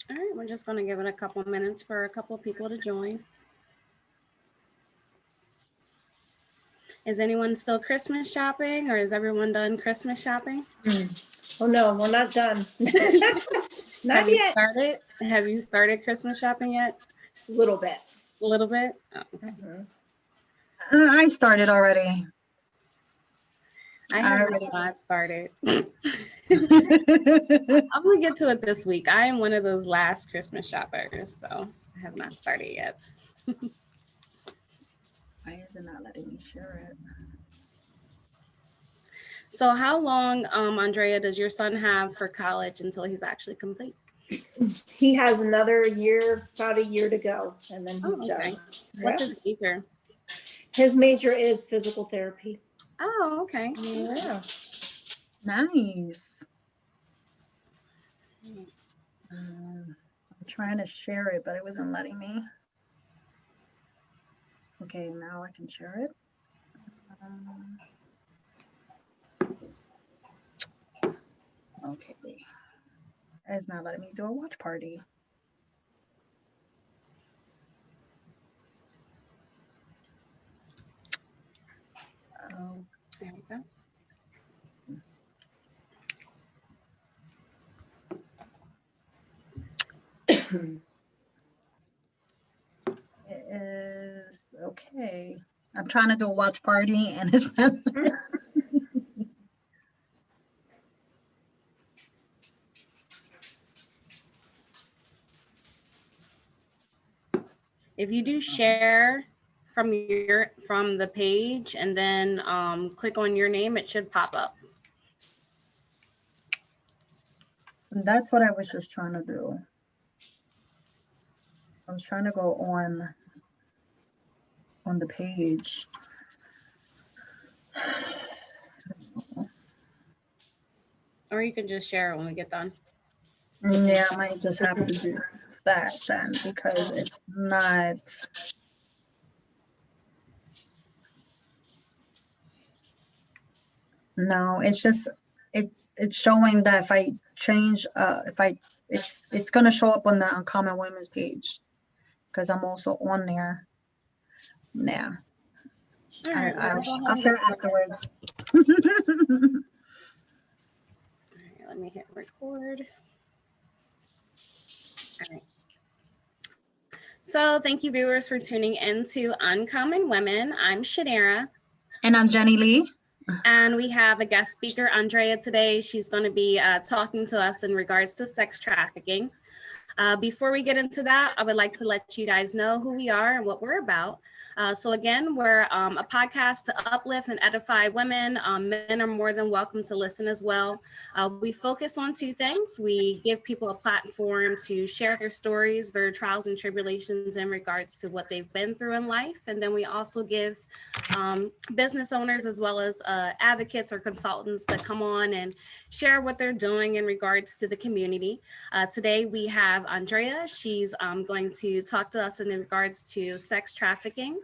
All right, we're just going to give it a couple minutes for a couple of people to join. Is anyone still Christmas shopping, or is everyone done Christmas shopping? Oh no, we're not done. Not yet. Have you started Christmas shopping yet? A little bit. A little bit? Oh, okay. I started already. I have not started. I'm gonna get to it this week. I am one of those last Christmas shoppers, so I have not started yet. Why is it not letting me share it? So how long, Andrea, does your son have for college until he's actually complete? He has another year, about a year to go, and then he's done. What's his major? His major is physical therapy. Oh, okay. Yeah. Nice. I'm trying to share it, but it wasn't letting me. Okay, now I can share it. Okay. It's not letting me do a watch party. Oh. There we go. It is okay. I'm trying to do a watch party and it's not. If you do share from the page and then click on your name, it should pop up. That's what I was just trying to do. I was trying to go on the page. Or you can just share it when we get done. Yeah, I might just have to do that then because it's not. No, it's just it's showing that if I change it's gonna show up on the Uncommon Women's page because I'm also on there. Yeah. All right, I'll share it afterwards. All right, let me hit record. All right. So thank you, viewers, for tuning in to Uncommon Women. I'm Chaniera. And I'm Jenny Lee. And we have a guest speaker, Andrea, today. She's going to be talking to us in regards to sex trafficking. Before we get into that, I would like to let you guys know who we are and what we're about. So again, we're a podcast to uplift and edify women. Men are more than welcome to listen as well. We focus on two things. We give people a platform to share their stories, their trials and tribulations in regards to what they've been through in life. And then we also give business owners as well as advocates or consultants that come on and share what they're doing in regards to the community. Today we have Andrea. She's going to talk to us in regards to sex trafficking.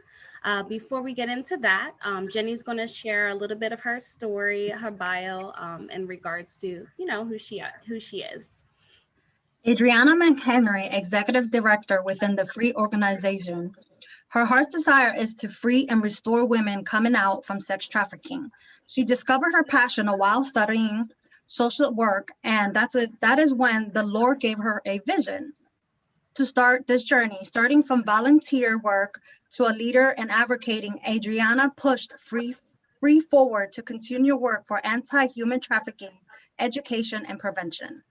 Before we get into that, Jenny's going to share a little bit of her story, her bio, in regards to, you know, who she is. Andrea McHenry, Executive Director within the Free Organization. Her heart's desire is to free and restore women coming out from sex trafficking. She discovered her passion while studying social work, and that is when the Lord gave her a vision to start this journey. Starting from volunteer work to a leader and advocating, Adriana pushed free forward to continue work for anti-human trafficking, education, and prevention.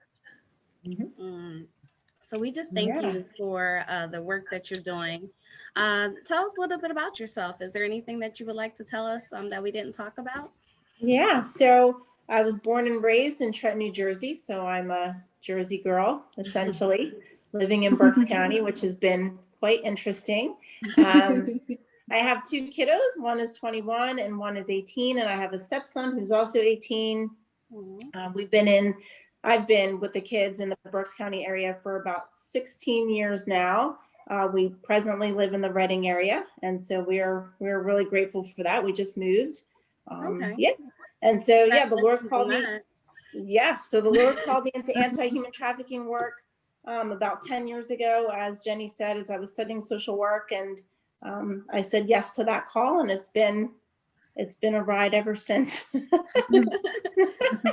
So we just thank you for the work that you're doing. Tell us a little bit about yourself. Is there anything that you would like to tell us that we didn't talk about? Yeah, so I was born and raised in Trenton, New Jersey. So I'm a Jersey girl, essentially, living in Berks County, which has been quite interesting. I have two kiddos. One is 21 and one is 18. And I have a stepson who's also 18. I've been with the kids in the Berks County area for about 16 years now. We presently live in the Reading area. And so we're really grateful for that. We just moved. Yeah. And so, the Lord called me. Yeah. So the Lord called me into anti-human trafficking work about 10 years ago, as Jenny said, as I was studying social work, and I said yes to that call, and it's been a ride ever since.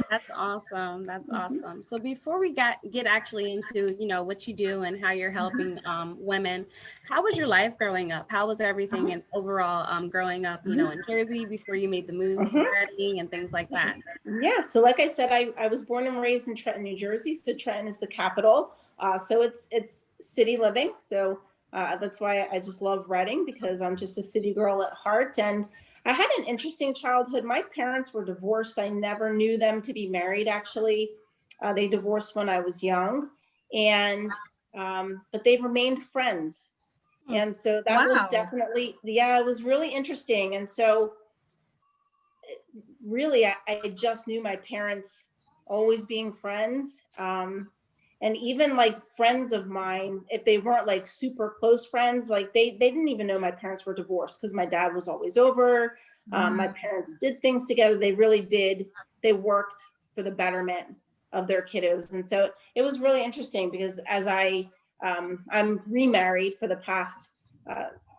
That's awesome. That's awesome. So before we get actually into, what you do and how you're helping women, how was your life growing up? How was everything and overall growing up, in Jersey before you made the move to Reading and things like that? Yeah, so like I said, I was born and raised in Trenton, New Jersey. So Trenton is the capital. So it's city living. So that's why I just love Reading, because I'm just a city girl at heart. And I had an interesting childhood. My parents were divorced. I never knew them to be married, actually. They divorced when I was young, and but they remained friends. And so that was definitely, it was really interesting. And so really, I just knew my parents always being friends. And even like friends of mine, if they weren't like super close friends, like they didn't even know my parents were divorced, because my dad was always over. My parents did things together. They really did. They worked for the betterment of their kiddos. And so it was really interesting, because as I'm remarried for the past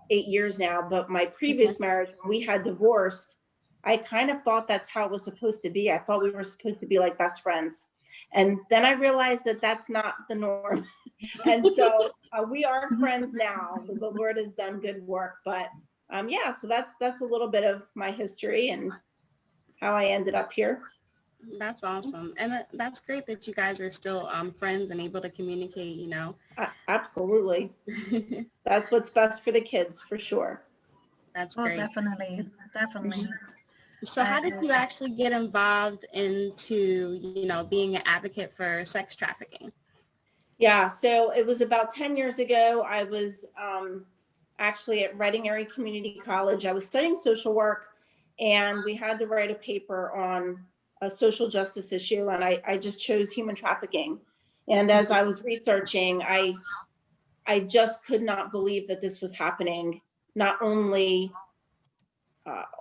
8 years now, but my previous marriage, when we had divorced, I kind of thought that's how it was supposed to be. I thought we were supposed to be like best friends. And then I realized that that's not the norm. And so we are friends now. The Lord has done good work. But so that's a little bit of my history and how I ended up here. That's awesome. And that's great that you guys are still friends and able to communicate, Absolutely. That's what's best for the kids, for sure. That's Oh, great. definitely. So how did you actually get involved into, being an advocate for sex trafficking? Yeah, so it was about 10 years ago. I was actually at Reading Area Community College. I was studying social work, and we had to write a paper on a social justice issue, and I just chose human trafficking. And as I was researching, I just could not believe that this was happening, not only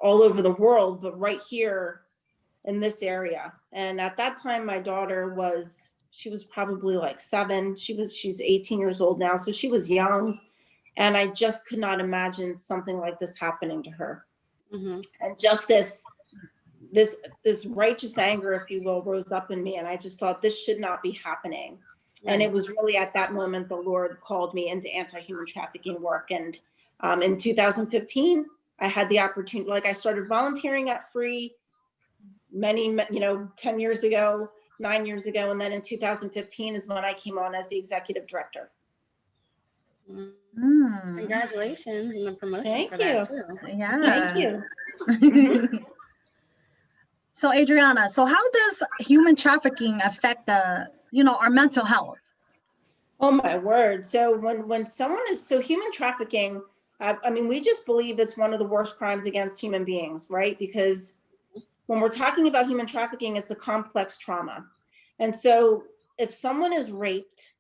all over the world, but right here in this area. And at that time, my daughter she was probably like 7. She's 18 years old now. So she was young. And I just could not imagine something like this happening to her. And just this righteous anger, if you will, rose up in me. And I just thought, this should not be happening. And it was really at that moment the Lord called me into anti-human trafficking work. And in 2015, I had the opportunity, like I started volunteering at Free many, 10 years ago, 9 years ago. And then in 2015 is when I came on as the executive director. Congratulations on the promotion. Thank for you. That too. Yeah. Thank you. So Adriana, so how does human trafficking affect our mental health? Oh my word. So when someone human trafficking, we just believe it's one of the worst crimes against human beings, right? Because when we're talking about human trafficking, it's a complex trauma. And so if someone is raped,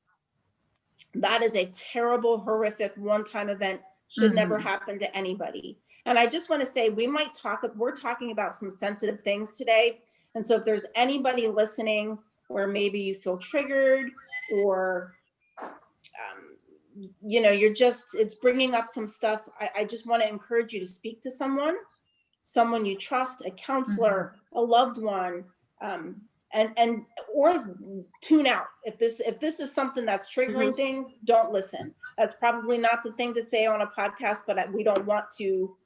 that is a terrible, horrific, one-time event, should never happen to anybody. And I just want to say, we're talking about some sensitive things today. And so if there's anybody listening where maybe you feel triggered, or it's bringing up some stuff, I just want to encourage you to speak to someone you trust, a counselor, a loved one, or tune out. If this is something that's triggering things, don't listen. That's probably not the thing to say on a podcast, but we don't want to,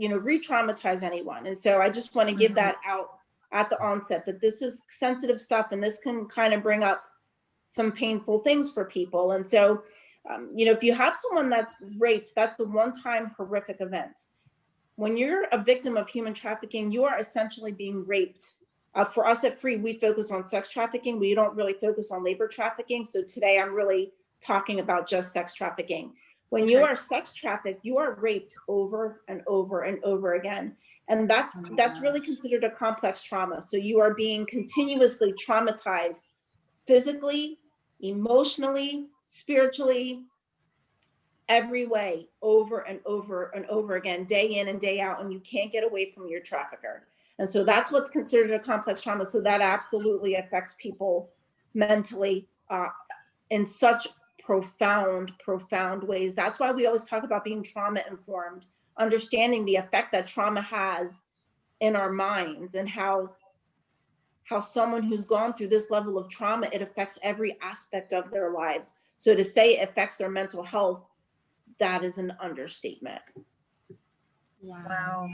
re-traumatize anyone. And so I just want to give that out at the onset, that this is sensitive stuff, and this can kind of bring up some painful things for people. And so, if you have someone that's raped, that's a one-time horrific event. When you're a victim of human trafficking, you are essentially being raped. For us at Free, we focus on sex trafficking. We don't really focus on labor trafficking. So today I'm really talking about just sex trafficking. When you are sex trafficked, you are raped over and over and over again. And that's really considered a complex trauma. So you are being continuously traumatized physically, emotionally, spiritually, every way, over and over and over again, day in and day out, and you can't get away from your trafficker. And so that's what's considered a complex trauma. So that absolutely affects people mentally. in such profound ways. That's why we always talk about being trauma informed, understanding the effect that trauma has in our minds, and how someone who's gone through this level of trauma, it affects every aspect of their lives. So to say it affects their mental health, that is an understatement. Wow.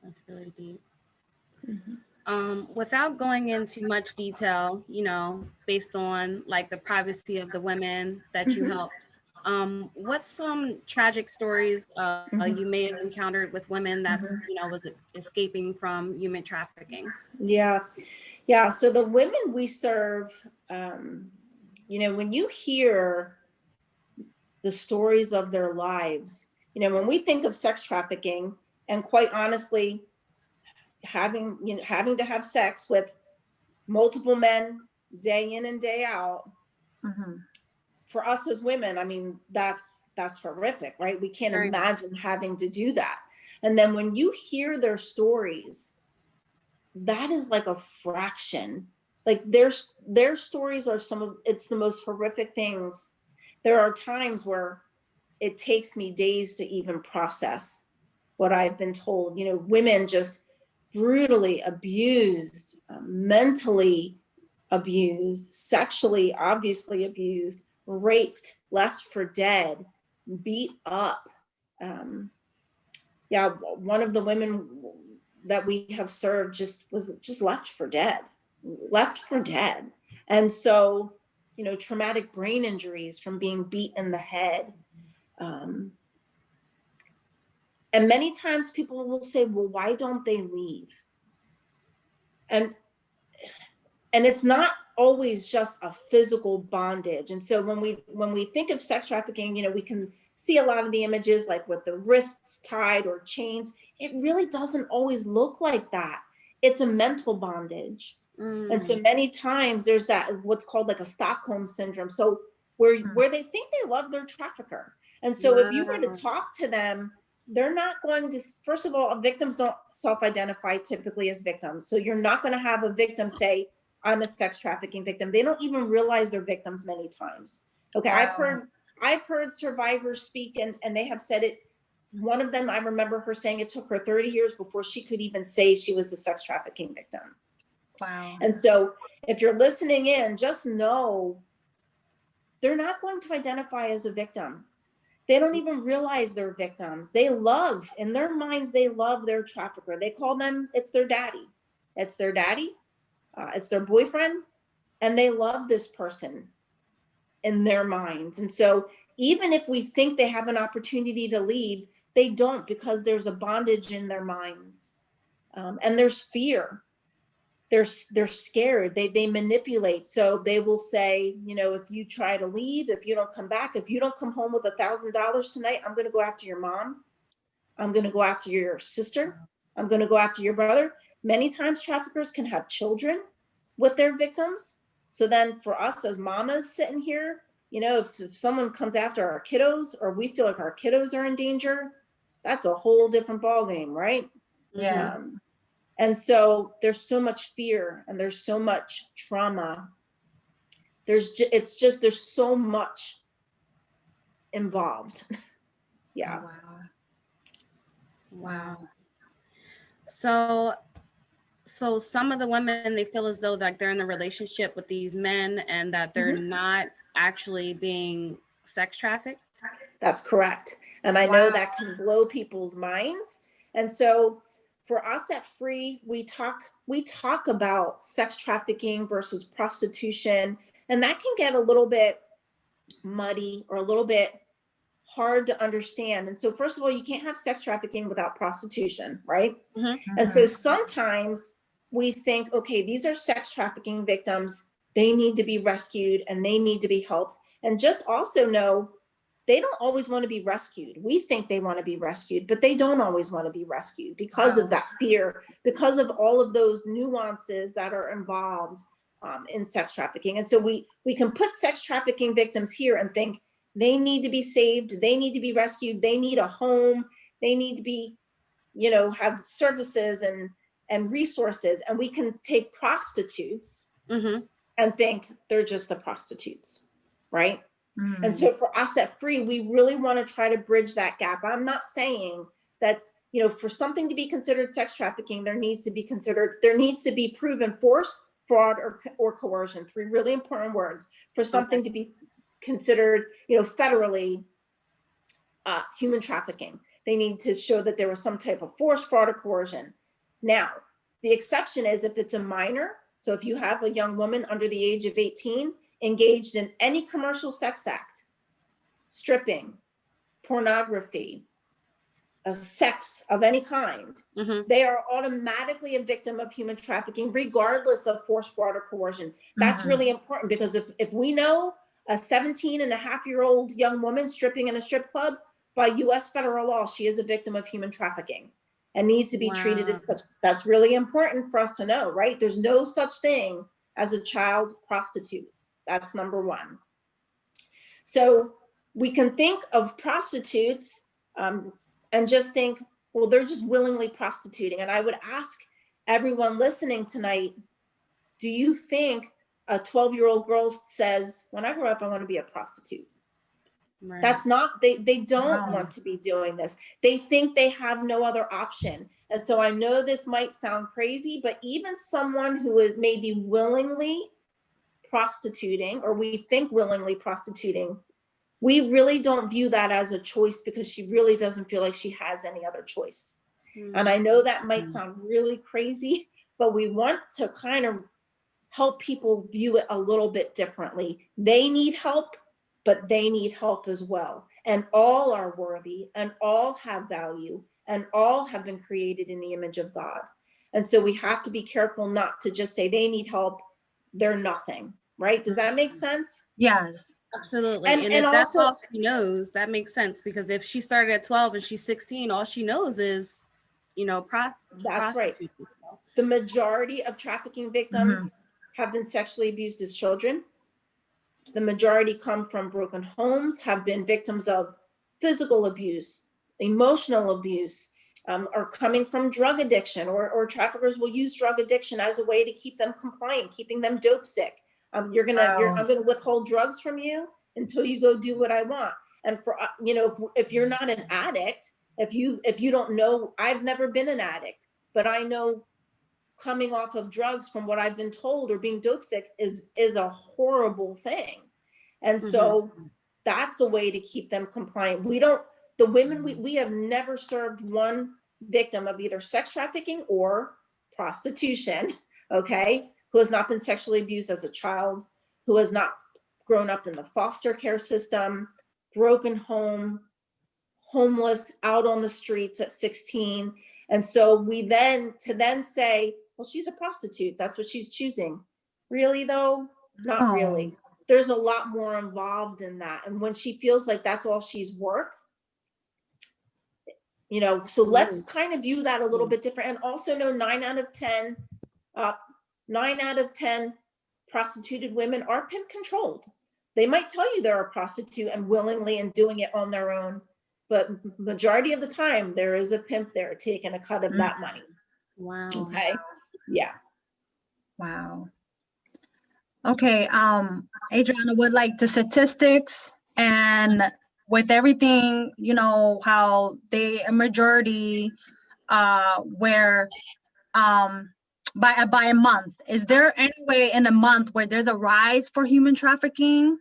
That's really deep. Without going into much detail, you know, based on like the privacy of the women that you helped, what's some tragic stories you may have encountered with women that's, you know, was escaping from human trafficking? Yeah. So the women we serve, you know, when you hear the stories of their lives, you know, when we think of sex trafficking, and quite honestly, having to have sex with multiple men day in and day out, for us as women, I mean, that's horrific, right? We can't imagine having to do that. And then when you hear their stories, that is like a fraction. Like their stories are it's the most horrific things. There are times where it takes me days to even process what I've been told. You know, women just brutally abused, mentally abused, sexually obviously abused, raped, left for dead, beat up. One of the women that we have served was left for dead. And so, you know, traumatic brain injuries from being beat in the head. And many times people will say, well, why don't they leave? And it's not always just a physical bondage. And so when we think of sex trafficking, you know, we can see a lot of the images like with the wrists tied or chains. It really doesn't always look like that. It's a mental bondage. And so many times there's that what's called like a Stockholm syndrome. So where they think they love their trafficker. And so if you were to talk to them, they're not going to, first of all, victims don't self-identify typically as victims. So you're not going to have a victim say, I'm a sex trafficking victim. They don't even realize they're victims many times. Okay, wow. I've heard survivors speak and they have said it. One of them, I remember her saying it took her 30 years before she could even say she was a sex trafficking victim. Wow. And so if you're listening in, just know they're not going to identify as a victim. They don't even realize they're victims. They love, in their minds, they love their trafficker. They call them, it's their daddy. It's their daddy. It's their boyfriend. And they love this person in their minds. And so even if we think they have an opportunity to leave, they don't, because there's a bondage in their minds. And there's fear. They're scared. They manipulate. So they will say, you know, if you try to leave, if you don't come back, if you don't come home with $1,000 tonight, I'm going to go after your mom. I'm going to go after your sister. I'm going to go after your brother. Many times traffickers can have children with their victims. So then for us as mamas sitting here, you know, if someone comes after our kiddos, or we feel like our kiddos are in danger, that's a whole different ballgame, right? Yeah. And so there's so much fear and there's so much trauma. There's so much involved. Yeah. Wow. So some of the women, they feel as though like they're in a relationship with these men and that they're not actually being sex trafficked. That's correct. And I know that can blow people's minds. And so for us at Free, we talk about sex trafficking versus prostitution, and that can get a little bit muddy or a little bit hard to understand. And so first of all, you can't have sex trafficking without prostitution, right? And so sometimes we think, okay, these are sex trafficking victims. They need to be rescued and they need to be helped. And just also know they don't always want to be rescued. We think they want to be rescued, but they don't always want to be rescued because of that fear, because of all of those nuances that are involved in sex trafficking. And so we can put sex trafficking victims here and think they need to be saved, they need to be rescued, they need a home, they need to be, you know, have services and resources. And we can take prostitutes and think they're just the prostitutes. right? Mhm. And so for us at Free, we really want to try to bridge that gap. I'm not saying that, you know, for something to be considered sex trafficking, there needs to be proven force, fraud, or coercion. 3 really important words for something to be considered, you know, federally human trafficking. They need to show that there was some type of force, fraud, or coercion. Now, the exception is if it's a minor. So if you have a young woman under the age of 18 engaged in any commercial sex act, stripping, pornography, sex of any kind, they are automatically a victim of human trafficking, regardless of force, fraud, or coercion. That's really important, because if we know a 17-and-a-half-year-old young woman stripping in a strip club, by US federal law, she is a victim of human trafficking and needs to be treated as such. That's really important for us to know, right? There's no such thing as a child prostitute. That's number 1. So we can think of prostitutes and just think, well, they're just willingly prostituting. And I would ask everyone listening tonight, do you think a 12-year-old girl says, when I grow up, I want to be a prostitute? Right. That's not, they don't want to be doing this. They think they have no other option. And so I know this might sound crazy, but even someone who is maybe willingly prostituting, or we think willingly prostituting, we really don't view that as a choice, because she really doesn't feel like she has any other choice. And I know that might sound really crazy, but we want to kind of help people view it a little bit differently. They need help, but they need help as well. And all are worthy, and all have value, and all have been created in the image of God. And so we have to be careful not to just say they need help, they're nothing, right? Does that make sense? Yes. Absolutely. And if that's also all she knows, that makes sense, because if she started at 12 and she's 16, all she knows is, you know, that's right. The majority of trafficking victims have been sexually abused as children. The majority come from broken homes, have been victims of physical abuse, emotional abuse, are coming from drug addiction, or traffickers will use drug addiction as a way to keep them compliant, keeping them dope sick. I'm gonna withhold drugs from you until you go do what I want. And for, you know, if you're not an addict, if you don't know, I've never been an addict, but I know coming off of drugs, from what I've been told, or being dope sick is a horrible thing. And so that's a way to keep them compliant. The women, we have never served one victim of either sex trafficking or prostitution, okay, who has not been sexually abused as a child, who has not grown up in the foster care system, broken home, homeless, out on the streets at 16. And so we then say, well, she's a prostitute, that's what she's choosing. Really though? Not really. There's a lot more involved in that. And when she feels like that's all she's worth, you know, so let's kind of view that a little bit different. And also know 9 out of 10 prostituted women are pimp controlled. They might tell you they're a prostitute and willingly and doing it on their own, but majority of the time there is a pimp there taking a cut of that money. Wow. Okay. Yeah. Wow. Okay. Adriana, would like the statistics, and with everything, you know, how a majority where by a month, is there any way in a month where there's a rise for human trafficking?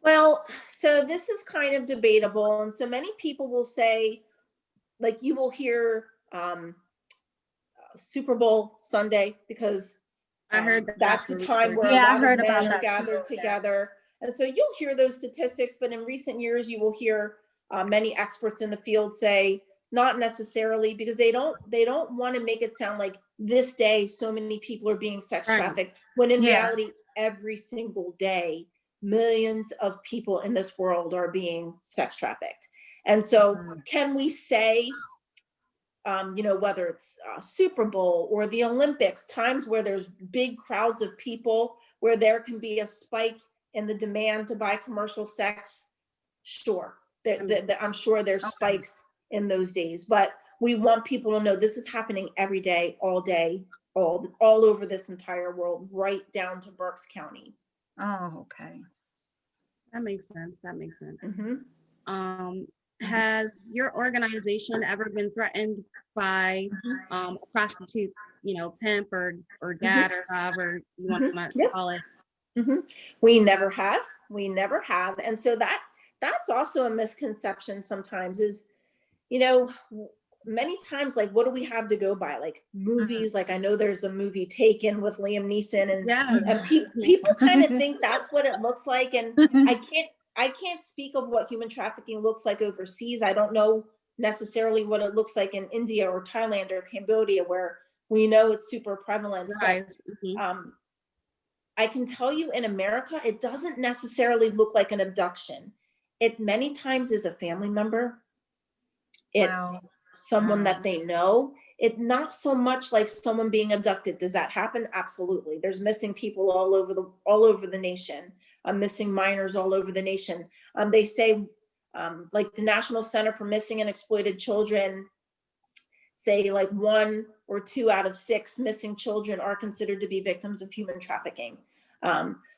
Well, so this is kind of debatable. And so many people will say, like, you will hear Super Bowl Sunday, because I heard that's a time where a lot of men are gathered together. And so you'll hear those statistics, but in recent years, you will hear many experts in the field say, not necessarily, because they don't want to make it sound like this day so many people are being sex trafficked, when in reality, every single day, millions of people in this world are being sex trafficked. And so can we say, you know, whether it's Super Bowl or the Olympics, times where there's big crowds of people, where there can be a spike in the demand to buy commercial sex? Sure. I'm sure there's spikes in those days, but we want people to know this is happening every day, all over this entire world, right down to Berks County. Oh, okay. That makes sense. That makes sense. Mhm. Has your organization ever been threatened by a prostitute, pimp or dad or however you want Mhm. to Yep. call it? Mhm. We never have. We never have. And so that's also a misconception sometimes is, you know, many times, like, what do we have to go by? Like movies, like I know there's a movie Taken with Liam Neeson, Yeah. and people kind of think that's what it looks like. And I can't speak of what human trafficking looks like overseas. I don't know necessarily what it looks like in India or Thailand or Cambodia, where we know it's super prevalent. But Right. Mhm. I can tell you in America, it doesn't necessarily look like an abduction. It many times is a family member. It's Wow. someone that they know. It not so much like someone being abducted. Does that happen? Absolutely. There's missing people all over the nation. Missing minors all over the nation. They say, like the National Center for Missing and Exploited Children, say like 1 or 2 out of 6 missing children are considered to be victims of human trafficking.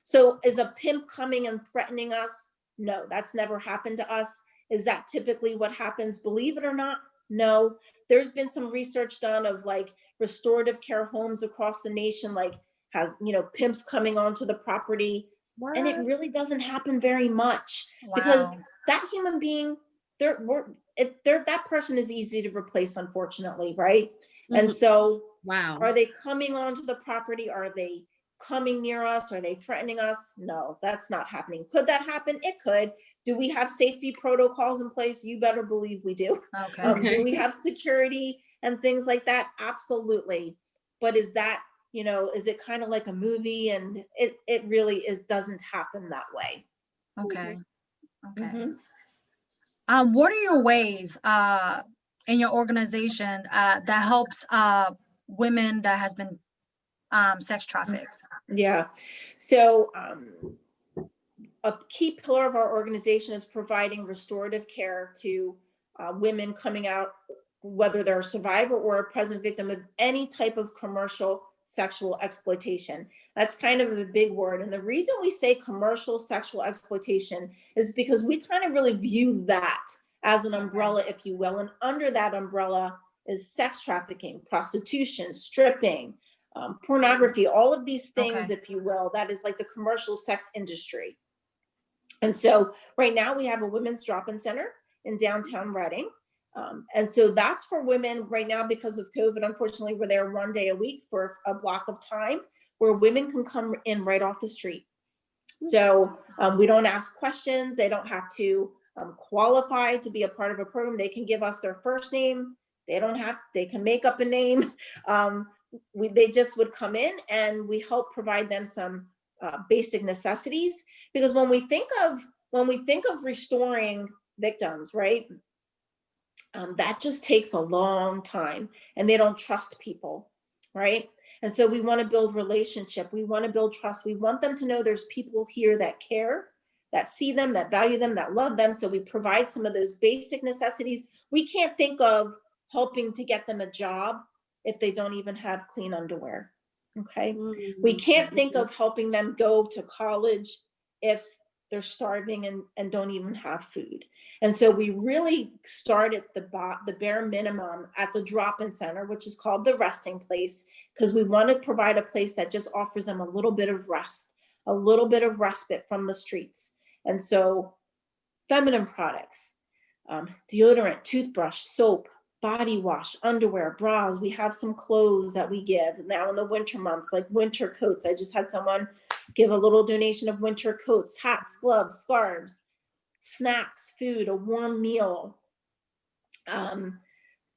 So is a pimp coming and threatening us? No, that's never happened to us. Is that typically what happens? Believe it or not, no. There's been some research done of like restorative care homes across the nation, like has, pimps coming onto the property. And it What? really doesn't happen very much because Wow. that human being, that person is easy to replace, unfortunately, right? And Mhm. so Wow. are they coming onto the property? Are they coming near us? Are they threatening us? No, that's not happening. Could that happen? It could. Do we have safety protocols in place? You better believe we do. Okay. Okay. Do we have security and things like that? Absolutely. But is that, is it kind of like a movie? And it really doesn't happen that way. Okay. Okay. Mhm. What are your ways in your organization that helps women that has been sex trafficked? Yeah. So a key pillar of our organization is providing restorative care to women coming out, whether they're a survivor or a present victim of any type of commercial sexual exploitation. That's kind of a big word. And the reason we say commercial sexual exploitation is because we kind of really view that as an umbrella, if you will. And under that umbrella is sex trafficking, prostitution, stripping, pornography, all of these things, Okay. if you will. That is like the commercial sex industry. And so right now we have a women's drop-in center in downtown Reading. And so that's for women right now because of COVID. Unfortunately, we're there 1 day a week for a block of time where women can come in right off the street. So we don't ask questions. They don't have to qualify to be a part of a program. They can give us their first name. They can make up a name. They just would come in and we help provide them some basic necessities. Because when we think of restoring victims, right? That just takes a long time and they don't trust people, right? And so we want to build relationship. We want to build trust. We want them to know there's people here that care, that see them, that value them, that love them. So we provide some of those basic necessities. We can't think of helping to get them a job if they don't even have clean underwear. Okay. We can't think of helping them go to college if they're starving and don't even have food. And so we really start at the bare minimum at the drop-in center, which is called the resting place, because we want to provide a place that just offers them a little bit of rest, a little bit of respite from the streets. And so feminine products, deodorant, toothbrush, soap, body wash, underwear, bras. We have some clothes that we give now in the winter months, like winter coats. I just had someone give a little donation of winter coats, hats, gloves, scarves, snacks, food, a warm meal,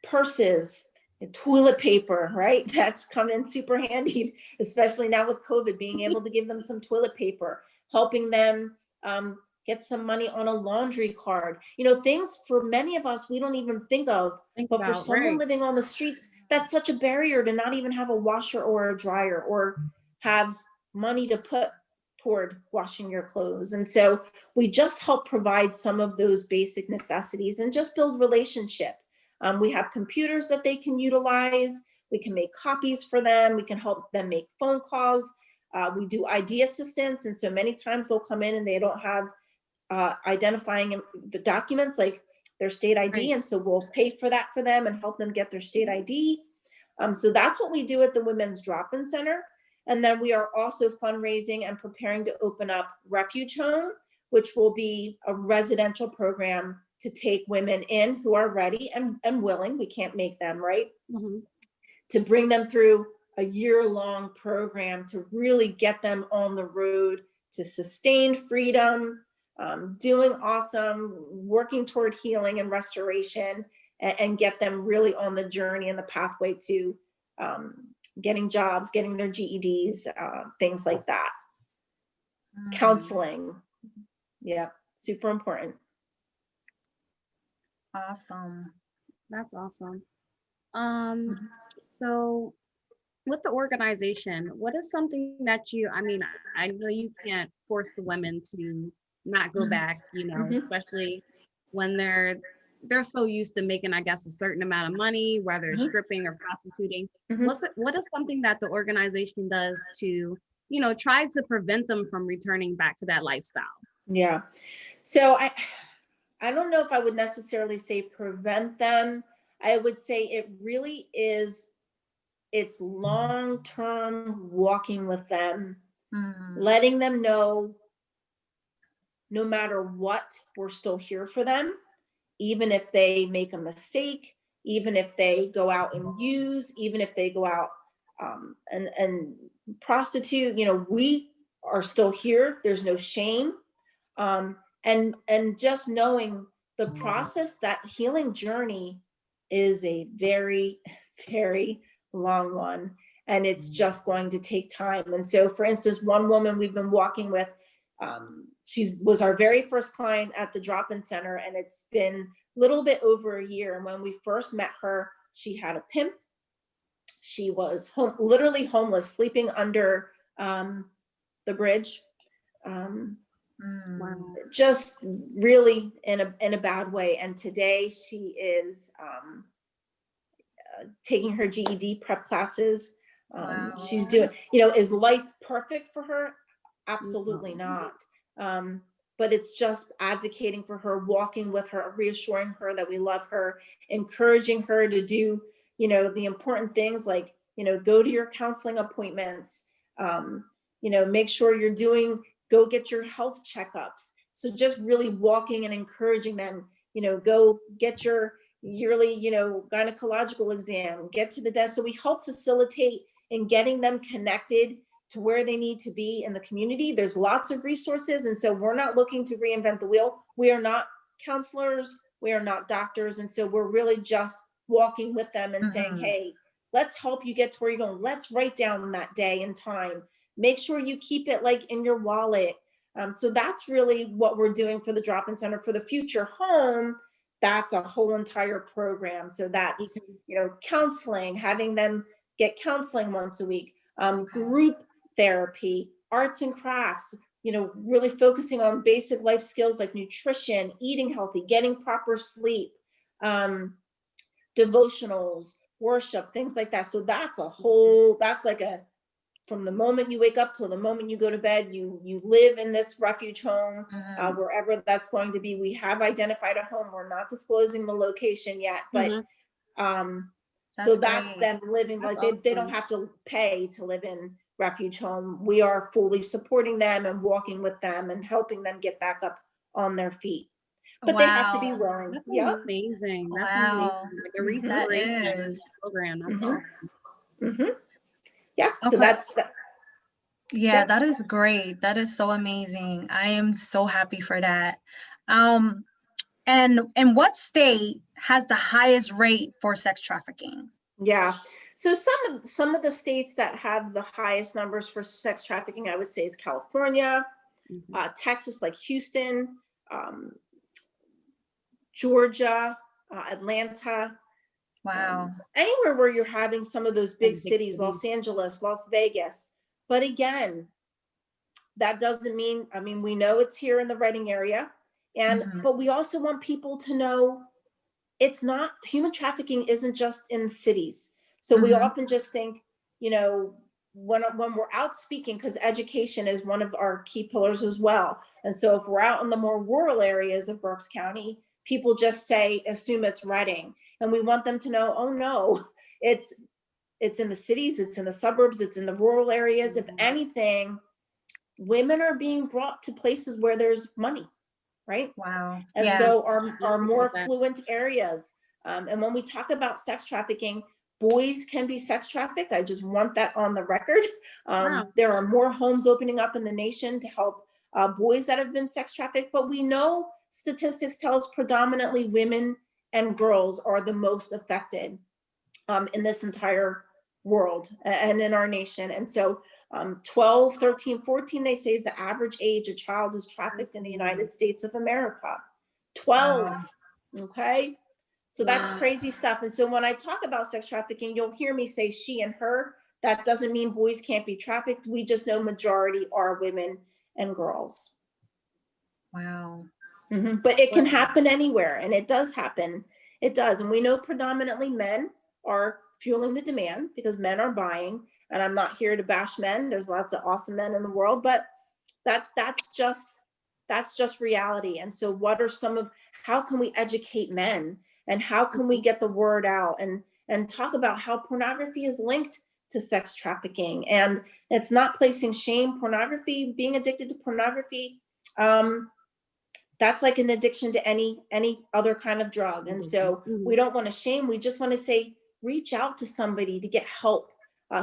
purses, toilet paper, right? That's come in super handy, especially now with COVID, being able to give them some toilet paper, helping them get some money on a laundry card. Things for many of us we don't even think of, but for someone living on the streets, that's such a barrier to not even have a washer or a dryer or have money to put toward washing your clothes. And so we just help provide some of those basic necessities and just build relationship. We have computers that they can utilize. We can make copies for them. We can help them make phone calls. We do ID assistance. And so many times they'll come in and they don't have identifying the documents like their state ID. Right. And so we'll pay for that for them and help them get their state ID. So that's what we do at the Women's Drop-In Center. And then we are also fundraising and preparing to open up Refuge Home, which will be a residential program to take women in who are ready and willing. We can't make them, right? Mhm. To bring them through a year-long program to really get them on the road to sustained freedom, doing awesome, working toward healing and restoration, and get them really on the journey and the pathway to getting jobs, getting their GEDs, things like that. Counseling. Yeah, super important. Awesome. That's awesome. So with the organization, what is something that I mean, I know you can't force the women to not go back, you know, especially when they're so used to making, I guess, a certain amount of money, whether it's stripping or prostituting. What is something that the organization does to, you know, try to prevent them from returning back to that lifestyle? Yeah. So I don't know if I would necessarily say prevent them. I would say it really is, it's long-term walking with them, letting them know no matter what, we're still here for them, even if they make a mistake, even if they go out and use, even if they go out and prostitute, you know, we are still here. There's no shame. And just knowing the process, that healing journey is a very, very long one. And it's just going to take time. And so, for instance, one woman we've been walking with, she was our very first client at the Drop-In Center, and it's been a little bit over a year. And when we first met her, she had a pimp. She was literally homeless, sleeping under the bridge. Just really in a bad way. And today she is taking her GED prep classes. She's doing, you know, is life perfect for her? Absolutely not. But it's just advocating for her, walking with her, reassuring her that we love her, encouraging her to do, you know, the important things like, you know, go to your counseling appointments, you know, make sure go get your health checkups. So just really walking and encouraging them, you know, go get your yearly, you know, gynecological exam, get to the desk. So we help facilitate in getting them connected to where they need to be in the community. There's lots of resources. And so we're not looking to reinvent the wheel. We are not counselors. We are not doctors. And so we're really just walking with them and saying, hey, let's help you get to where you're going. Let's write down that day and time. Make sure you keep it like in your wallet. So that's really what we're doing for the Drop-In Center. For the Future Home, that's a whole entire program. So that's, you know, counseling, having them get counseling once a week, group therapy, arts and crafts, you know, really focusing on basic life skills like nutrition, eating healthy, getting proper sleep, devotionals, worship, things like that. So that's that's like from the moment you wake up till the moment you go to bed, you live in this refuge home, wherever that's going to be. We have identified a home. We're not disclosing the location yet, but so that's them living like they don't have to pay to live in refuge home. We are fully supporting them and walking with them and helping them get back up on their feet. But they have to be willing. That's amazing. That's amazing. Like a restoration program. That's awesome. Yeah. So that's that. Yeah, that is great. That is so amazing. I am so happy for that. And what state has the highest rate for sex trafficking? Yeah. So some of the states that have the highest numbers for sex trafficking, I would say, is California, Texas, like Houston, Georgia, Atlanta. Wow. Anywhere where you're having some of those big cities, Los Angeles, Las Vegas. But again, that doesn't mean, I mean, we know it's here in the Reading area. But we also want people to know it's not, human trafficking isn't just in cities. So we often just think, you know, when we're out speaking, because education is one of our key pillars as well. And so if we're out in the more rural areas of Berks County, people just assume it's Reading. And we want them to know, oh no, it's in the cities, it's in the suburbs, it's in the rural areas. If anything, women are being brought to places where there's money, right? Wow. And Yeah. so our more affluent areas. And when we talk about sex trafficking, boys can be sex trafficked. I just want that on the record. Wow. There are more homes opening up in the nation to help boys that have been sex trafficked, but we know statistics tell us predominantly women and girls are the most affected in this entire world and in our nation. And so 12, 13, 14, they say is the average age a child is trafficked in the United States of America. 12, Wow. okay? So that's Wow. crazy stuff. And so when I talk about sex trafficking, you'll hear me say she and her. That doesn't mean boys can't be trafficked. We just know majority are women and girls. Wow. But it can happen anywhere, and it does happen. It does. And we know predominantly men are fueling the demand because men are buying. And I'm not here to bash men. There's lots of awesome men in the world, but that's just reality. And so what are how can we educate men, and how can we get the word out and talk about how pornography is linked to sex trafficking? And it's not placing shame. Pornography, being addicted to pornography, that's like an addiction to any other kind of drug. And so we don't want to shame. We just want to say, reach out to somebody to get help.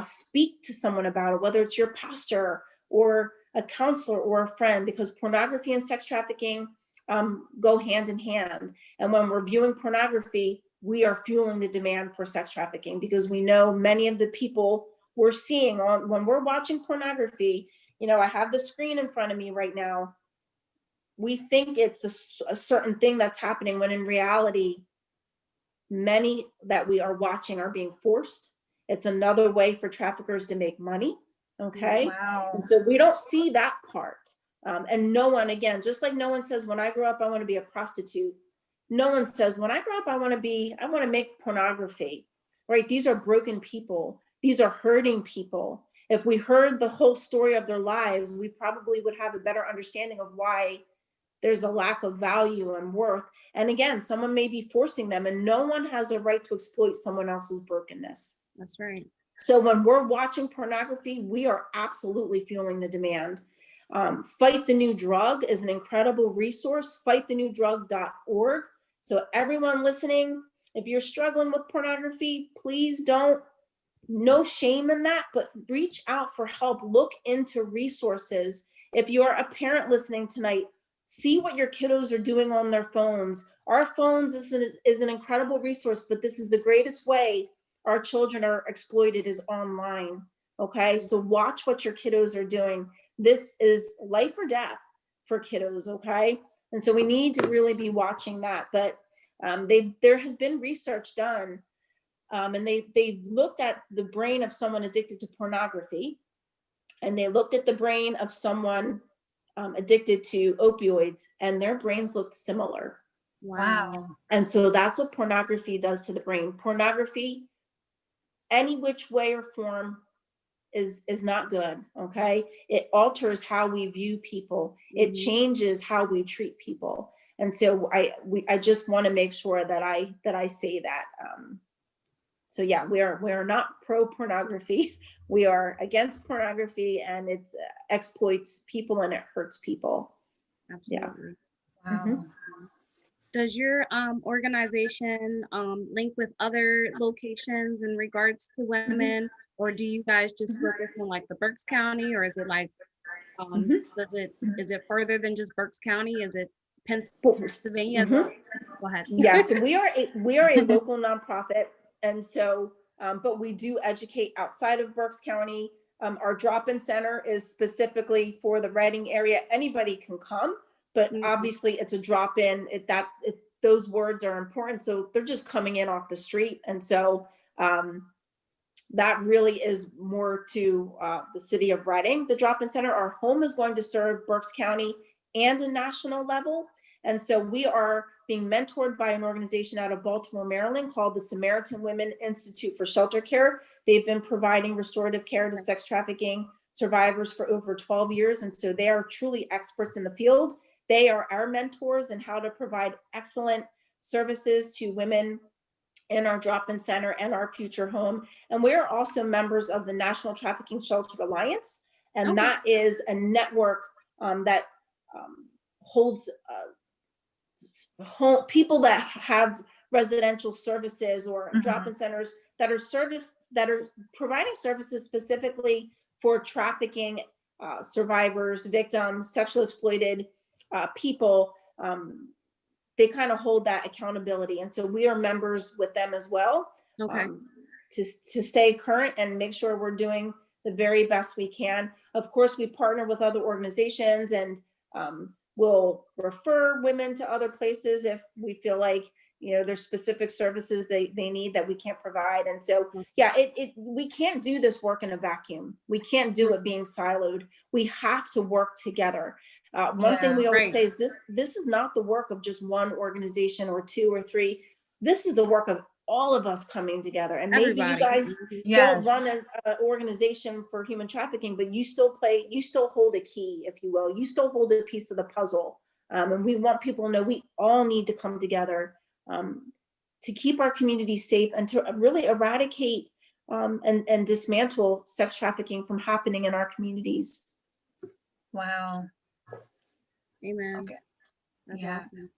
Speak to someone about it, whether it's your pastor or a counselor or a friend, because pornography and sex trafficking go hand in hand. And when we're viewing pornography, we are fueling the demand for sex trafficking, because we know many of the people we're seeing when we're watching pornography. I have the screen in front of me right now. We think it's a certain thing that's happening, when in reality, many that we are watching are being forced. It's another way for traffickers to make money. Okay. Wow. And so we don't see that part. And no one, again, just like no one says, when I grow up, I want to be a prostitute. No one says, when I grow up, I want to make pornography, right? These are broken people. These are hurting people. If we heard the whole story of their lives, we probably would have a better understanding of why there's a lack of value and worth. And again, someone may be forcing them, and no one has a right to exploit someone else's brokenness. That's right. So when we're watching pornography, we are absolutely fueling the demand. Fight the New Drug is an incredible resource, fightthenewdrug.org. So everyone listening, if you're struggling with pornography, please no shame in that, but reach out for help. Look into resources. If you're a parent listening tonight, see what your kiddos are doing on their phones. Our phones is an incredible resource, but this is the greatest way our children are exploited, is online. Okay, so watch what your kiddos are doing. This is life or death for kiddos. Okay, and so we need to really be watching that. But there has been research done, and they looked at the brain of someone addicted to pornography, and they looked at the brain of someone addicted to opioids, and their brains looked similar. Wow. And so that's what pornography does to the brain. Pornography, any which way or form, is not good. Okay, it alters how we view people. It changes how we treat people. And so I just want to make sure that I say that. So yeah, we are not pro pornography. We are against pornography, and it exploits people and it hurts people. Absolutely. Wow. Mhm. Does your organization link with other locations in regards to women, or do you guys just focus on like the Berks County, or is it like is it further than just Berks County? Is it Pennsylvania as well? Go ahead. Yeah, so we are a local nonprofit, and so but we do educate outside of Berks County. Our drop-in center is specifically for the Reading area. Anybody can come, but obviously it's a drop-in. Those words are important, so they're just coming in off the street. And so that really is more to the city of Reading, the drop-in center. Our home is going to serve Berks County and a national level. And so we are being mentored by an organization out of Baltimore, Maryland called the Samaritan Women Institute for Shelter Care. They've been providing restorative care to sex trafficking survivors for over 12 years. And so they are truly experts in the field. They are our mentors in how to provide excellent services to women in our drop-in center and our future home. And we are also members of the National Trafficking Shelter Alliance. And that is a network that holds people that have residential services or drop-in centers that are providing services specifically for trafficking survivors, victims, sexually exploited people. They kind of hold that accountability, and so we are members with them as well. To stay current and make sure we're doing the very best we can. Of course, we partner with other organizations, and we'll refer women to other places if we feel like, you know, there's specific services they need that we can't provide. And so, yeah, we can't do this work in a vacuum. We can't do it being siloed. We have to work together. One thing we always say is this is not the work of just one organization or two or three. This is the work of all of us coming together. And maybe you guys don't run an organization for human trafficking, but you still hold a key, if you will. You still hold a piece of the puzzle. And we want people to know we all need to come together to keep our communities safe and to really eradicate and dismantle sex trafficking from happening in our communities. Wow. Amen. Okay. That's awesome.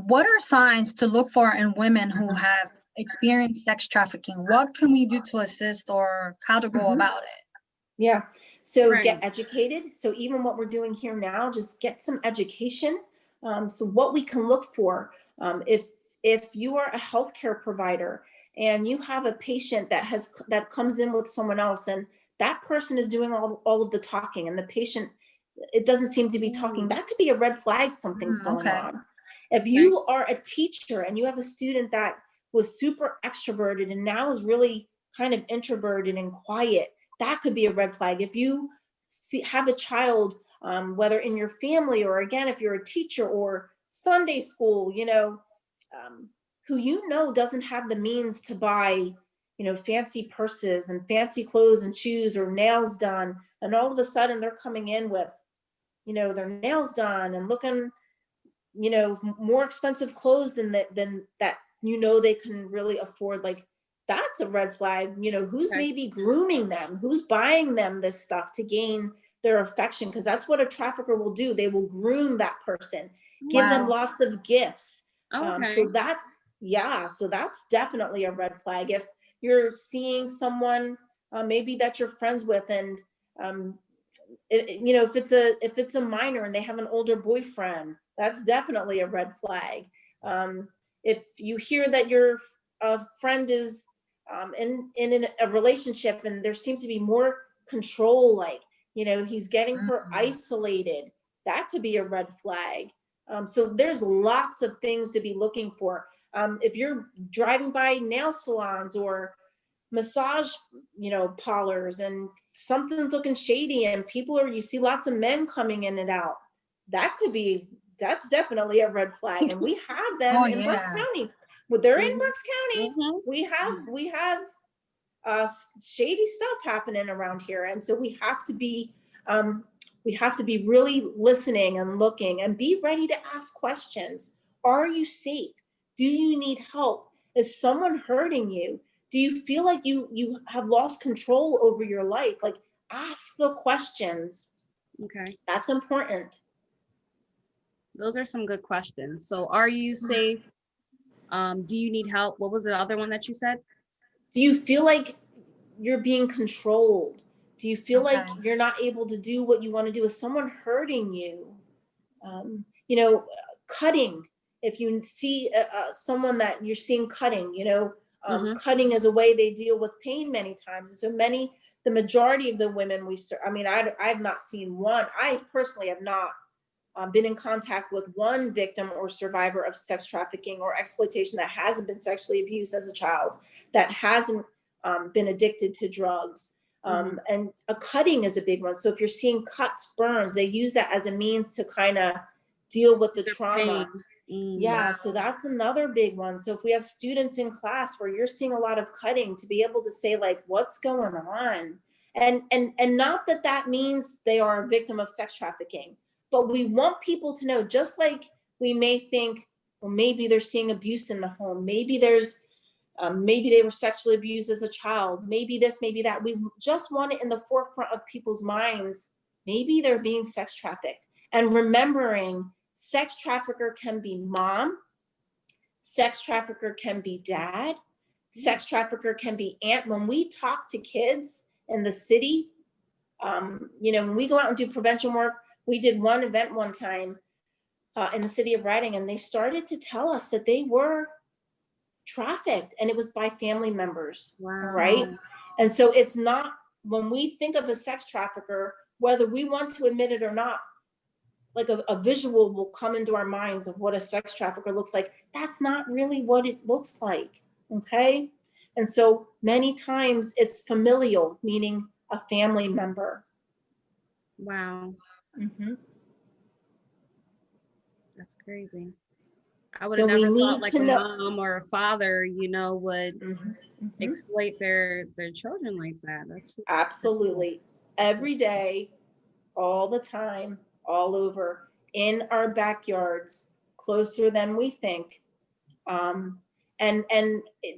What are signs to look for in women who have experienced sex trafficking? What can we do to assist, or how to go about it? Yeah. So get educated. So even what we're doing here now, just get some education. So what we can look for, if you are a healthcare provider and you have a patient that comes in with someone else, and that person is doing all of the talking, and the patient, it doesn't seem to be talking, that could be a red flag. Something's going on. If you are a teacher and you have a student that was super extroverted and now is really kind of introverted and quiet, that could be a red flag. If you have a child, whether in your family, or again, if you're a teacher or Sunday school, you know, who you know doesn't have the means to buy, you know, fancy purses and fancy clothes and shoes or nails done, and all of a sudden they're coming in with, you know, their nails done and looking, you know, more expensive clothes than that, you know, they can really afford. Like, that's a red flag. You know, who's maybe grooming them, who's buying them this stuff to gain their affection, because that's what a trafficker will do. They will groom that person, give them lots of gifts. So that's definitely a red flag. If you're seeing someone maybe that you're friends with, and you know, if it's a minor and they have an older boyfriend, that's definitely a red flag. If you hear that your friend is in a relationship and there seems to be more control, like, you know, he's getting her isolated, that could be a red flag. So there's lots of things to be looking for. If you're driving by nail salons or massage, you know, parlors, and something's looking shady and you see lots of men coming in and out, that's definitely a red flag. And we have them in Berks County. Well, they're in Berks County. We have shady stuff happening around here. And so we have to be really listening and looking and be ready to ask questions. Are you safe? Do you need help? Is someone hurting you? Do you feel like you have lost control over your life? Like, ask the questions. Okay. That's important. Those are some good questions. So, are you safe? Do you need help? What was the other one that you said? Do you feel like you're being controlled? Do you feel like you're not able to do what you want to do? Is someone hurting you? You know, cutting. If you see someone that you're seeing cutting, you know, cutting is a way they deal with pain many times. And so the majority of the women I've not seen one. I personally have not been in contact with one victim or survivor of sex trafficking or exploitation that hasn't been sexually abused as a child, that hasn't been addicted to drugs. And a cutting is a big one. So if you're seeing cuts, burns, they use that as a means to kind of deal with the Their trauma. pain. Yeah, so that's another big one. So if we have students in class where you're seeing a lot of cutting, to be able to say like, what's going on? And not that that means they are a victim of sex trafficking, but we want people to know, just like we may think, well, maybe they're seeing abuse in the home. Maybe there's, maybe they were sexually abused as a child. Maybe this, maybe that. We just want it in the forefront of people's minds. Maybe they're being sex trafficked. And remembering, sex trafficker can be mom, sex trafficker can be dad, sex trafficker can be aunt. When we talk to kids in the city, you know, when we go out and do prevention work, we did one event one time in the city of Reading, and they started to tell us that they were trafficked, and it was by family members. Wow. Right? And so it's not, when we think of a sex trafficker, whether we want to admit it or not, like a visual will come into our minds of what a sex trafficker looks like. That's not really what it looks like. Okay. And so many times it's familial, meaning a family member. Wow. Mm-hmm. That's crazy. I would So have we never thought need like to a know. mom or a father, you know, would Mhm. exploit their children like that. That's just Absolutely. Every day, all the time, all over, in our backyards, closer than we think. And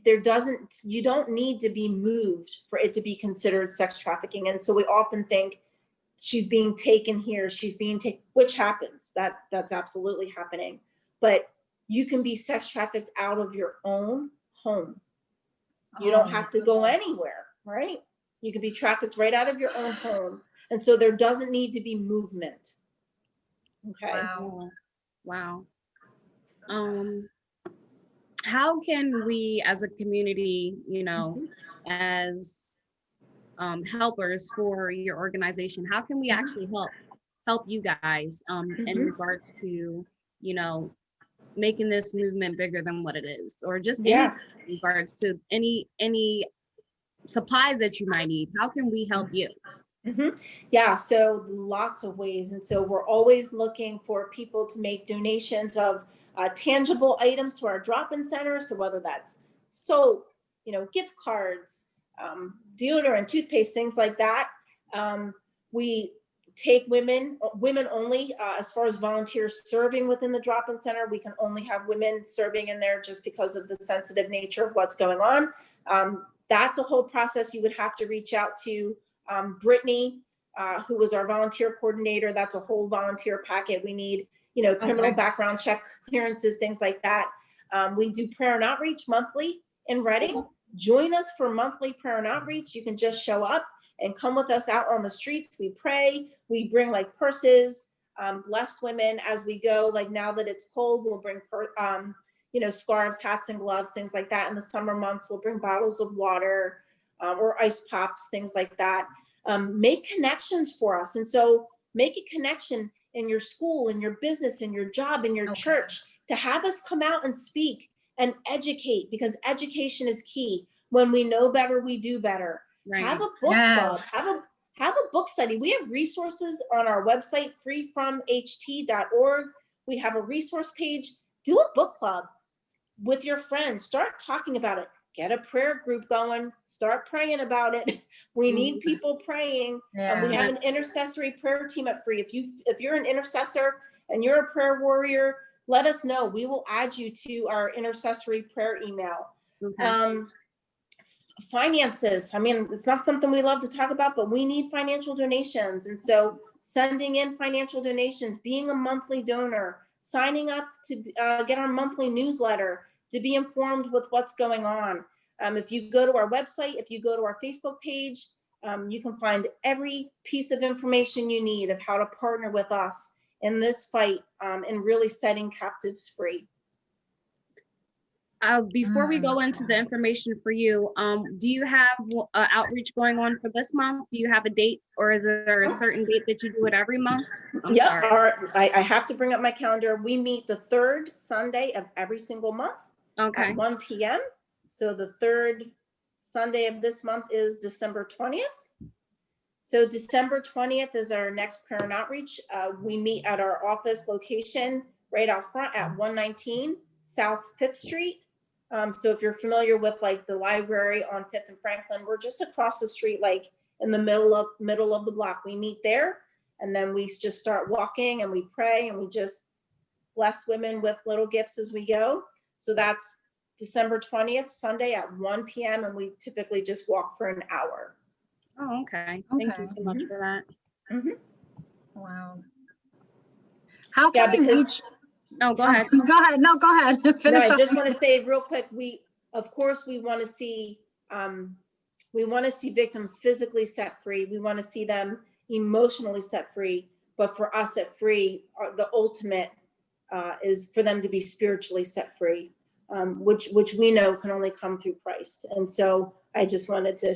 there doesn't, you don't need to be moved for it to be considered sex trafficking. And so we often think she's being taken here, she's being taken, which happens, that's absolutely happening. But you can be sex trafficked out of your own home. You don't have to go anywhere, right? You can be trafficked right out of your own home. And so there doesn't need to be movement. Okay. wow. Wow. How can we as a community, you know, as helpers for your organization, how can we actually help you guys in regards to, you know, making this movement bigger than what it is, or just any regards to any supplies that you might need? How can we help you? Yeah, so lots of ways. And so we're always looking for people to make donations of tangible items to our drop-in center. So whether that's soap, you know, gift cards, deodorant, toothpaste, things like that. We take women only, as far as volunteers serving within the drop-in center. We can only have women serving in there just because of the sensitive nature of what's going on. That's a whole process. You would have to reach out to Brittany, who was our volunteer coordinator. That's a whole volunteer packet. We need, you know, criminal background check clearances, things like that. We do prayer and outreach monthly in Reading. Join us for monthly prayer and outreach. You can just show up and come with us out on the streets. We pray. We bring like purses, bless women as we go. Like now that it's cold, we'll bring you know, scarves, hats, and gloves, things like that. In the summer months, we'll bring bottles of water or ice pops, things like that. Make connections for us. And so make a connection in your school, in your business, in your job, in your church, to have us come out and speak and educate, because education is key. When we know better, we do better. Right. Have a book club, have a book study. We have resources on our website, freefromht.org. We have a resource page. Do a book club with your friends. Start talking about it. Get a prayer group going. Start praying about it. We need people praying. We have an intercessory prayer team at Free. If you're an intercessor and you're a prayer warrior, let us know. We will add you to our intercessory prayer email. Finances. I mean, it's not something we love to talk about, but we need financial donations. And so sending in financial donations, being a monthly donor, signing up to get our monthly newsletter, to be informed with what's going on. If you go to our website, if you go to our Facebook page, you can find every piece of information you need of how to partner with us in this fight and really setting captives free. Before we go into the information for you, do you have outreach going on for this month? Do you have a date, or is there a certain date that you do it every month? I have to bring up my calendar. We meet the third Sunday of every single month at 1 p.m. So the third Sunday of this month is December 20th. So December 20th is our next prayer and outreach. We meet at our office location right out front at 119 South 5th Street. So if you're familiar with like the library on 5th and Franklin, we're just across the street, like in the middle of the block. We meet there, and then we just start walking and we pray and we just bless women with little gifts as we go. So that's December 20th, Sunday at 1 p.m. And we typically just walk for an hour. Oh, okay. Thank you so much for that. Mm-hmm. Wow. How can we reach? Oh, go ahead. Go ahead. No, go ahead. No, I just want to say real quick, of course, we want to see victims physically set free. We want to see them emotionally set free. But for us at Free, the ultimate is for them to be spiritually set free, which we know can only come through Christ. And so I just wanted to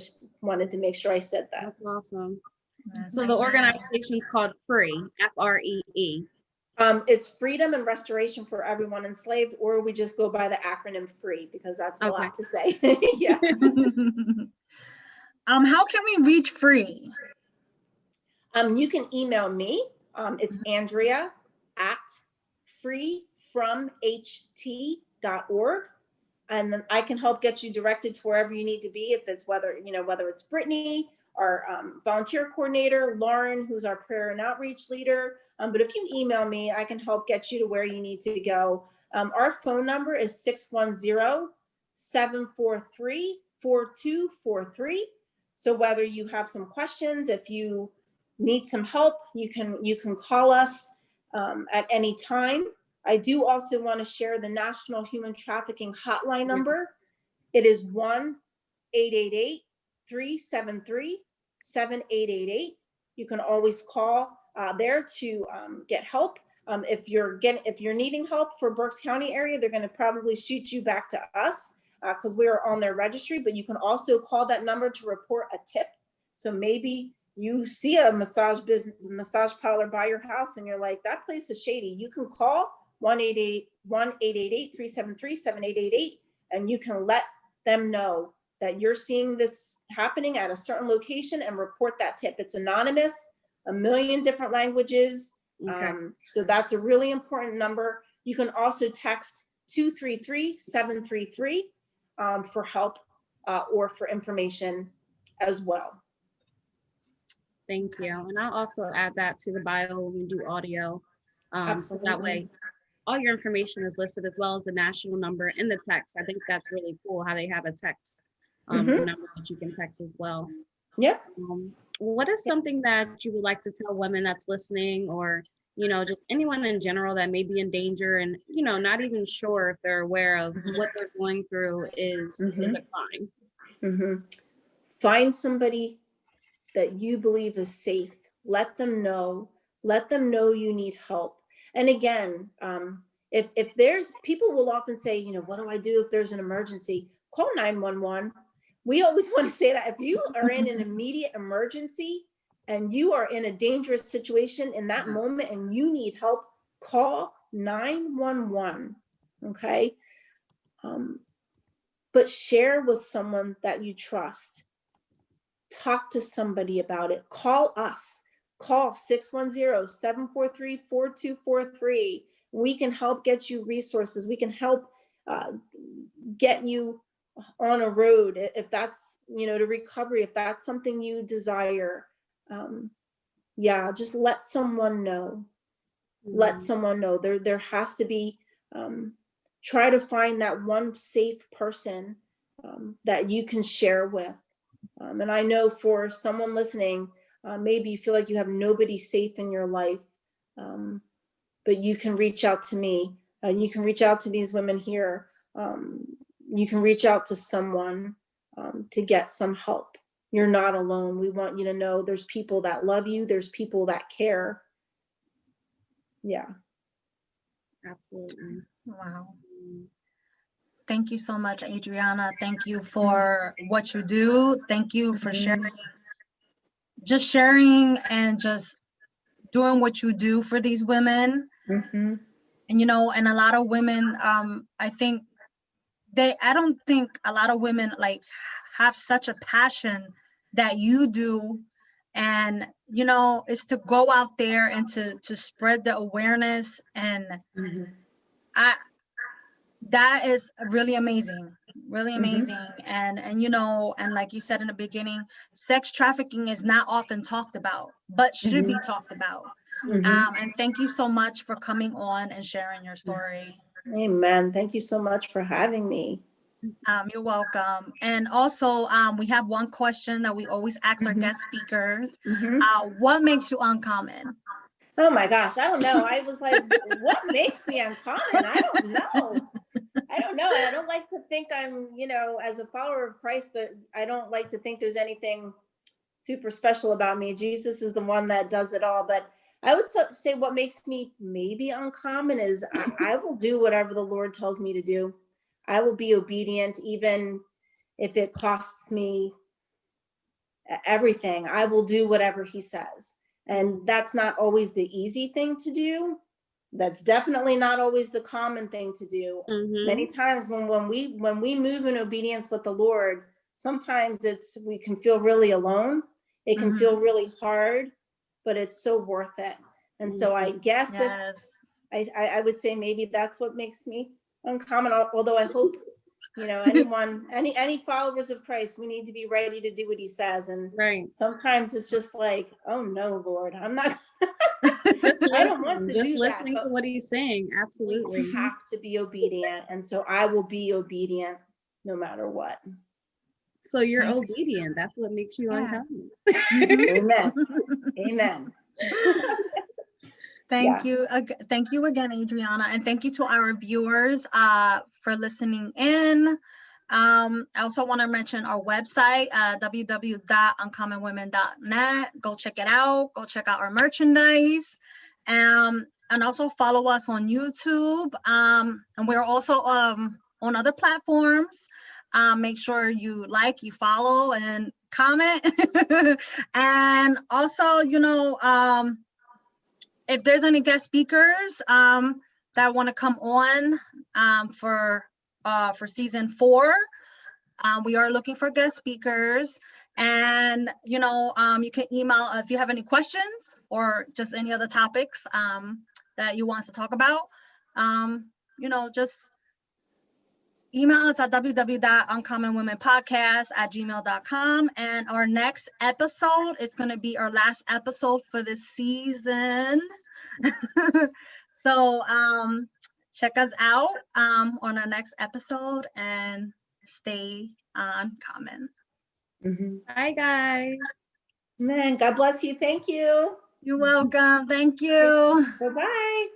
make sure I said that. That's awesome. So the organization's called Free, F-R-E-E. It's Freedom and Restoration for Everyone Enslaved, or we just go by the acronym FREE because that's a lot to say. Yeah. How can we reach Free? You can email me. It's Andrea at freefromht.org. And then I can help get you directed to wherever you need to be. If it's whether it's Brittany, our volunteer coordinator, Lauren, who's our prayer and outreach leader. But if you email me, I can help get you to where you need to go. Our phone number is 610-743-4243. So whether you have some questions, if you need some help, you can call us at any time. I do also want to share the National Human Trafficking Hotline number. It is 1-888-373-7888. You can always call there to get help. If you're needing help for Berks County area, they're going to probably shoot you back to us because we are on their registry. But you can also call that number to report a tip. So maybe you see a massage parlor by your house and you're like, that place is shady. You can call 1-888-373-7888, and you can let them know that you're seeing this happening at a certain location and report that tip. It's anonymous, 1 million different languages. Okay. So that's a really important number. You can also text 233-733 for help or for information as well. Thank you. And I'll also add that to the bio when we do audio. So that way all your information is listed as well as the national number in the text. I think that's really cool how they have a text number that you can text as well. Yep. What is something that you would like to tell women that's listening, or just anyone in general that may be in danger and not even sure if they're aware of what they're going through is a crime? Find somebody that you believe is safe. Let them know you need help. And again, if there's, people will often say, what do I do if there's an emergency? Call 911. We always want to say that if you are in an immediate emergency and you are in a dangerous situation in that moment and you need help, call 911. Okay. But share with someone that you trust. Talk to somebody about it. Call us. Call 610-743-4243. We can help get you resources. We can help get you on a road if that's, to recovery, if that's something you desire. Just let someone know. Let someone know. There has to be, try to find that one safe person that you can share with. And I know for someone listening, maybe you feel like you have nobody safe in your life, but you can reach out to me. You can reach out to these women here. You can reach out to someone to get some help. You're not alone. We want you to know there's people that love you. There's people that care. Yeah. Absolutely. Wow. Thank you so much, Adriana. Thank you for what you do. Thank you for sharing and just doing what you do for these women. And and a lot of women, I don't think a lot of women like have such a passion that you do And, you know, it's to go out there and to spread the awareness. And that is really amazing, really amazing. And, you know, and like you said in the beginning, sex trafficking is not often talked about, but should be talked about. And thank you so much for coming on and sharing your story. Amen. Thank you so much for having me. You're welcome. And also, we have one question that we always ask our guest speakers. What makes you uncommon? Oh my gosh, I don't know. I was like, what makes me uncommon? I don't know. I don't like to think I'm, you know, as a follower of Christ, that I don't like to think there's anything super special about me. Jesus is the one that does it all. But I would say what makes me maybe uncommon is I will do whatever the Lord tells me to do. I will be obedient, even if it costs me everything. I will do whatever he says. And that's not always the easy thing to do. That's definitely not always the common thing to do. Many times when we move in obedience with the Lord, sometimes we can feel really alone. It can feel really hard, but it's so worth it. And so I guess I would say maybe that's what makes me uncommon. Although I hope, you know, any followers of Christ, we need to be ready to do what he says. And sometimes it's just like, oh no, Lord, I'm not. I don't want to just do listening that, to what he's saying. Absolutely. We have to be obedient. And so I will be obedient no matter what. So you're obedient. That's what makes you uncommon. Amen. Amen. Thank you. Thank you again, Adriana. And thank you to our viewers for listening in. I also want to mention our website, www.uncommonwomen.net. Go check it out. Go check out our merchandise. And also follow us on YouTube. And we're also on other platforms. Make sure you like, you follow, and comment. And also, you know, if there's any guest speakers that want to come on for season 4, we are looking for guest speakers. And, you know, you can email if you have any questions or just any other topics that you want us to talk about. You know, just email us at www.uncommonwomenpodcast@gmail.com. And our next episode is going to be our last episode for this season. So check us out on our next episode and stay uncommon. Bye, guys. Man, God bless you. Thank you. You're welcome. Thank you. Bye-bye.